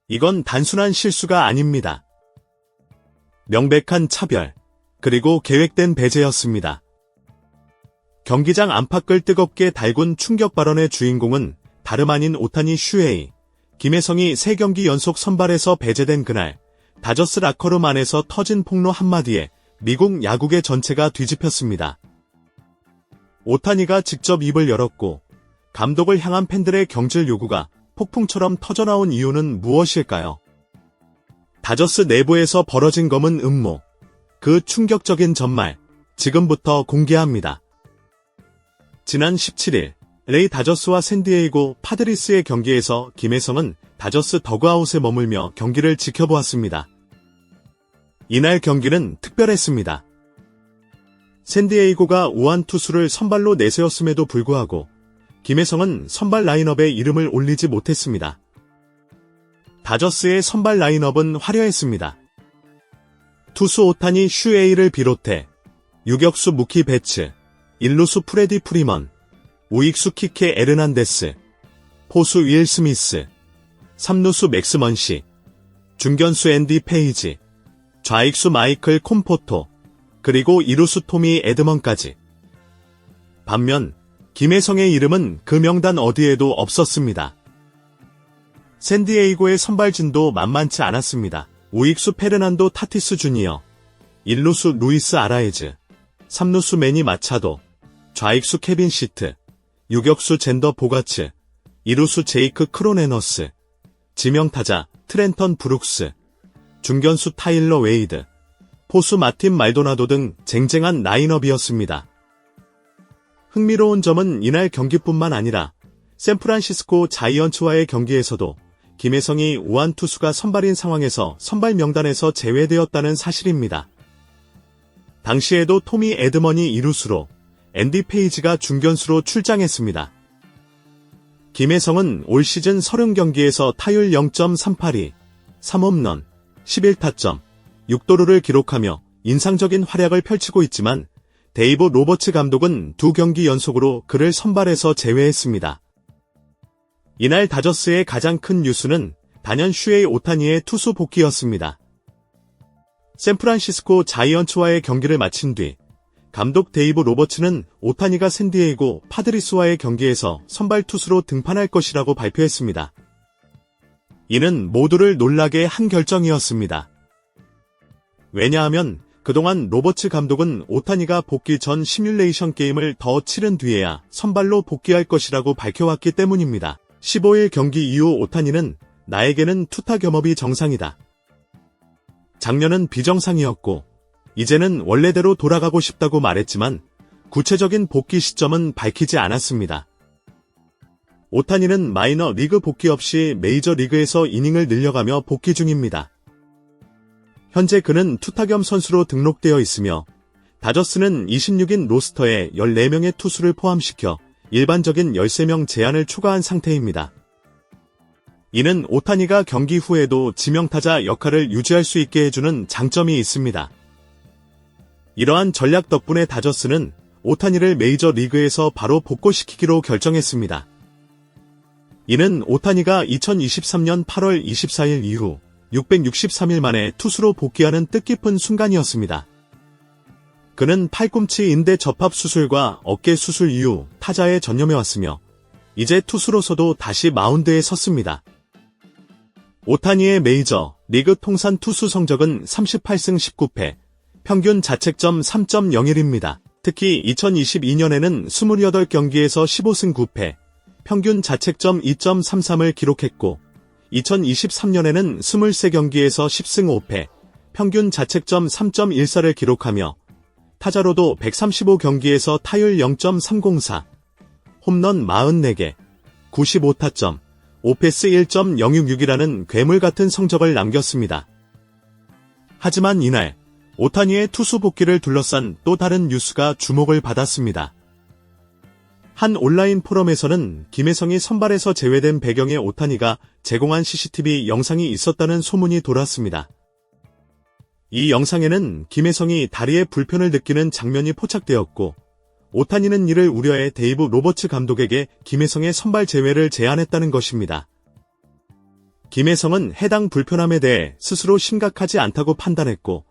이건 단순한 실수가 아닙니다. 명백한 차별, 그리고 계획된 배제였습니다. 경기장 안팎을 뜨겁게 달군 충격 발언의 주인공은 다름 아닌 오타니 슈에이. 김혜성이 3경기 연속 선발에서 배제된 그날, 다저스 라커룸 안에서 터진 폭로 한마디에 미국 야구계 전체가 뒤집혔습니다. 오타니가 직접 입을 열었고 감독을 향한 팬들의 경질 요구가 폭풍처럼 터져나온 이유는 무엇일까요? 다저스 내부에서 벌어진 검은 음모, 그 충격적인 전말, 지금부터 공개합니다. 지난 17일, LA 다저스와 샌디에이고 파드리스의 경기에서 김혜성은 다저스 더그아웃에 머물며 경기를 지켜보았습니다. 이날 경기는 특별했습니다. 샌디에이고가 우한 투수를 선발로 내세웠음에도 불구하고 김혜성은 선발 라인업에 이름을 올리지 못했습니다. 다저스의 선발 라인업은 화려했습니다. 투수 오타니 슈에이를 비롯해 유격수 무키 베츠, 일루수 프레디 프리먼, 우익수 키케 에르난데스, 포수 윌 스미스, 3루수 맥스 먼시, 중견수 앤디 페이지, 좌익수 마이클 콤포토, 그리고 2루수 토미 에드먼까지. 반면 김혜성의 이름은 그 명단 어디에도 없었습니다. 샌디에이고의 선발진도 만만치 않았습니다. 우익수 페르난도 타티스 주니어, 1루수 루이스 아라에즈, 3루수 매니 마차도, 좌익수 케빈 시트, 유격수 젠더 보가츠, 2루수 제이크 크로네너스, 지명타자 트렌턴 브룩스, 중견수 타일러 웨이드, 포수 마틴 말도나도 등 쟁쟁한 라인업이었습니다. 흥미로운 점은 이날 경기뿐만 아니라 샌프란시스코 자이언츠와의 경기에서도 김혜성이 우한 투수가 선발인 상황에서 선발 명단에서 제외되었다는 사실입니다. 당시에도 토미 에드먼이 2루수로 앤디 페이지가 중견수로 출장했습니다. 김혜성은 올 시즌 30경기에서 타율 0.382, 3홈런, 11타점, 6도루를 기록하며 인상적인 활약을 펼치고 있지만 데이브 로버츠 감독은 2경기 연속으로 그를 선발에서 제외했습니다. 이날 다저스의 가장 큰 뉴스는 단연 슈에이 오타니의 투수 복귀였습니다. 샌프란시스코 자이언츠와의 경기를 마친 뒤 감독 데이브 로버츠는 오타니가 샌디에이고 파드리스와의 경기에서 선발 투수로 등판할 것이라고 발표했습니다. 이는 모두를 놀라게 한 결정이었습니다. 왜냐하면 그동안 로버츠 감독은 오타니가 복귀 전 시뮬레이션 게임을 더 치른 뒤에야 선발로 복귀할 것이라고 밝혀왔기 때문입니다. 15일 경기 이후 오타니는 나에게는 투타 겸업이 정상이다. 작년은 비정상이었고 이제는 원래대로 돌아가고 싶다고 말했지만 구체적인 복귀 시점은 밝히지 않았습니다. 오타니는 마이너 리그 복귀 없이 메이저 리그에서 이닝을 늘려가며 복귀 중입니다. 현재 그는 투타 겸 선수로 등록되어 있으며 다저스는 26인 로스터에 14명의 투수를 포함시켜 일반적인 13명 제한을 초과한 상태입니다. 이는 오타니가 경기 후에도 지명타자 역할을 유지할 수 있게 해주는 장점이 있습니다. 이러한 전략 덕분에 다저스는 오타니를 메이저 리그에서 바로 복귀시키기로 결정했습니다. 이는 오타니가 2023년 8월 24일 이후 663일 만에 투수로 복귀하는 뜻깊은 순간이었습니다. 그는 팔꿈치 인대 접합 수술과 어깨 수술 이후 타자에 전념해왔으며 이제 투수로서도 다시 마운드에 섰습니다. 오타니의 메이저 리그 통산 투수 성적은 38승 19패, 평균 자책점 3.01입니다. 특히 2022년에는 28경기에서 15승 9패, 평균 자책점 2.33을 기록했고 2023년에는 23경기에서 10승 5패, 평균 자책점 3.14를 기록하며 타자로도 135경기에서 타율 0.304, 홈런 44개, 95타점, 오패스 1.066이라는 괴물 같은 성적을 남겼습니다. 하지만 이날 오타니의 투수 복귀를 둘러싼 또 다른 뉴스가 주목을 받았습니다. 한 온라인 포럼에서는 김혜성이 선발에서 제외된 배경에 오타니가 제공한 CCTV 영상이 있었다는 소문이 돌았습니다. 이 영상에는 김혜성이 다리에 불편을 느끼는 장면이 포착되었고 오타니는 이를 우려해 데이브 로버츠 감독에게 김혜성의 선발 제외를 제안했다는 것입니다. 김혜성은 해당 불편함에 대해 스스로 심각하지 않다고 판단했고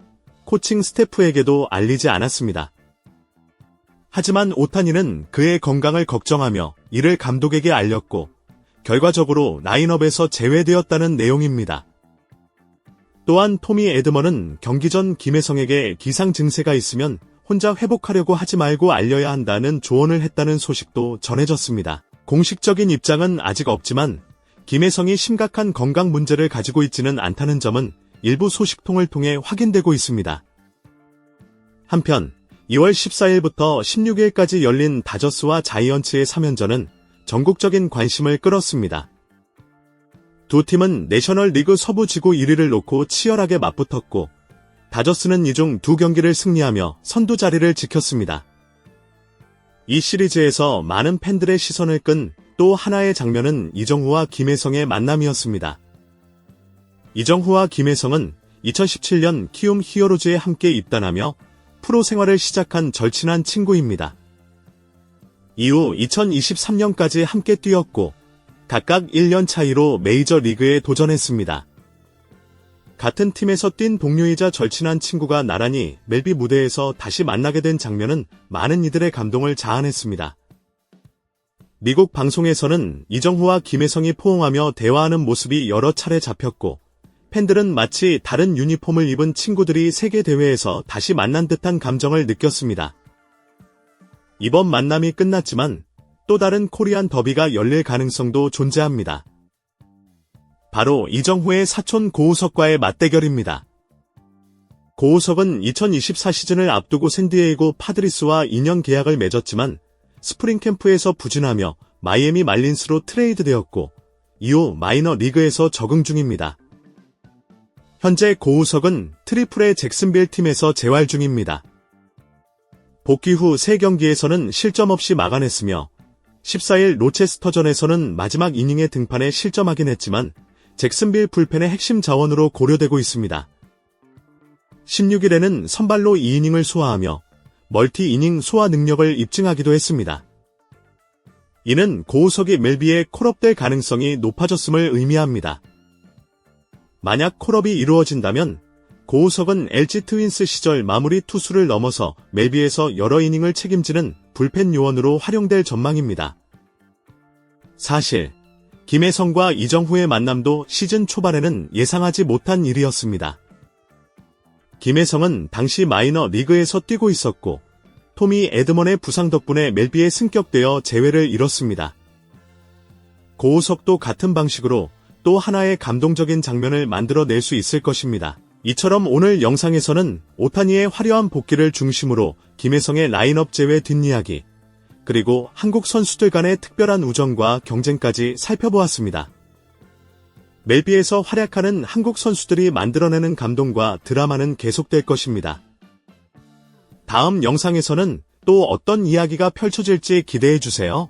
코칭 스태프에게도 알리지 않았습니다. 하지만 오타니는 그의 건강을 걱정하며 이를 감독에게 알렸고 결과적으로 라인업에서 제외되었다는 내용입니다. 또한 토미 에드먼은 경기 전 김혜성에게 기상 증세가 있으면 혼자 회복하려고 하지 말고 알려야 한다는 조언을 했다는 소식도 전해졌습니다. 공식적인 입장은 아직 없지만 김혜성이 심각한 건강 문제를 가지고 있지는 않다는 점은 일부 소식통을 통해 확인되고 있습니다. 한편 2월 14일부터 16일까지 열린 다저스와 자이언츠의 3연전은 전국적인 관심을 끌었습니다. 두 팀은 내셔널리그 서부지구 1위를 놓고 치열하게 맞붙었고 다저스는 이 중 두 경기를 승리하며 선두 자리를 지켰습니다. 이 시리즈에서 많은 팬들의 시선을 끈 또 하나의 장면은 이정후와 김혜성의 만남이었습니다. 이정후와 김혜성은 2017년 키움 히어로즈에 함께 입단하며 프로 생활을 시작한 절친한 친구입니다. 이후 2023년까지 함께 뛰었고 각각 1년 차이로 메이저리그에 도전했습니다. 같은 팀에서 뛴 동료이자 절친한 친구가 나란히 멜비 무대에서 다시 만나게 된 장면은 많은 이들의 감동을 자아냈습니다. 미국 방송에서는 이정후와 김혜성이 포옹하며 대화하는 모습이 여러 차례 잡혔고 팬들은 마치 다른 유니폼을 입은 친구들이 세계대회에서 다시 만난 듯한 감정을 느꼈습니다. 이번 만남이 끝났지만 또 다른 코리안 더비가 열릴 가능성도 존재합니다. 바로 이정후의 사촌 고우석과의 맞대결입니다. 고우석은 2024 시즌을 앞두고 샌디에이고 파드리스와 2년 계약을 맺었지만 스프링 캠프에서 부진하며 마이애미 말린스로 트레이드되었고 이후 마이너 리그에서 적응 중입니다. 현재 고우석은 트리플의 잭슨빌 팀에서 재활 중입니다. 복귀 후 3경기에서는 실점 없이 막아냈으며 14일 로체스터전에서는 마지막 이닝의 등판에 실점하긴 했지만 잭슨빌 불펜의 핵심 자원으로 고려되고 있습니다. 16일에는 선발로 2이닝을 소화하며 멀티 이닝 소화 능력을 입증하기도 했습니다. 이는 고우석이 멜비에 콜업될 가능성이 높아졌음을 의미합니다. 만약 콜업이 이루어진다면 고우석은 LG 트윈스 시절 마무리 투수를 넘어서 멜비에서 여러 이닝을 책임지는 불펜 요원으로 활용될 전망입니다. 사실 김혜성과 이정후의 만남도 시즌 초반에는 예상하지 못한 일이었습니다. 김혜성은 당시 마이너 리그에서 뛰고 있었고 토미 에드먼의 부상 덕분에 멜비에 승격되어 재회를 이뤘습니다. 고우석도 같은 방식으로 또 하나의 감동적인 장면을 만들어낼 수 있을 것입니다. 이처럼 오늘 영상에서는 오타니의 화려한 복귀를 중심으로 김혜성의 라인업 제외 뒷이야기, 그리고 한국 선수들 간의 특별한 우정과 경쟁까지 살펴보았습니다. 멜비에서 활약하는 한국 선수들이 만들어내는 감동과 드라마는 계속될 것입니다. 다음 영상에서는 또 어떤 이야기가 펼쳐질지 기대해주세요.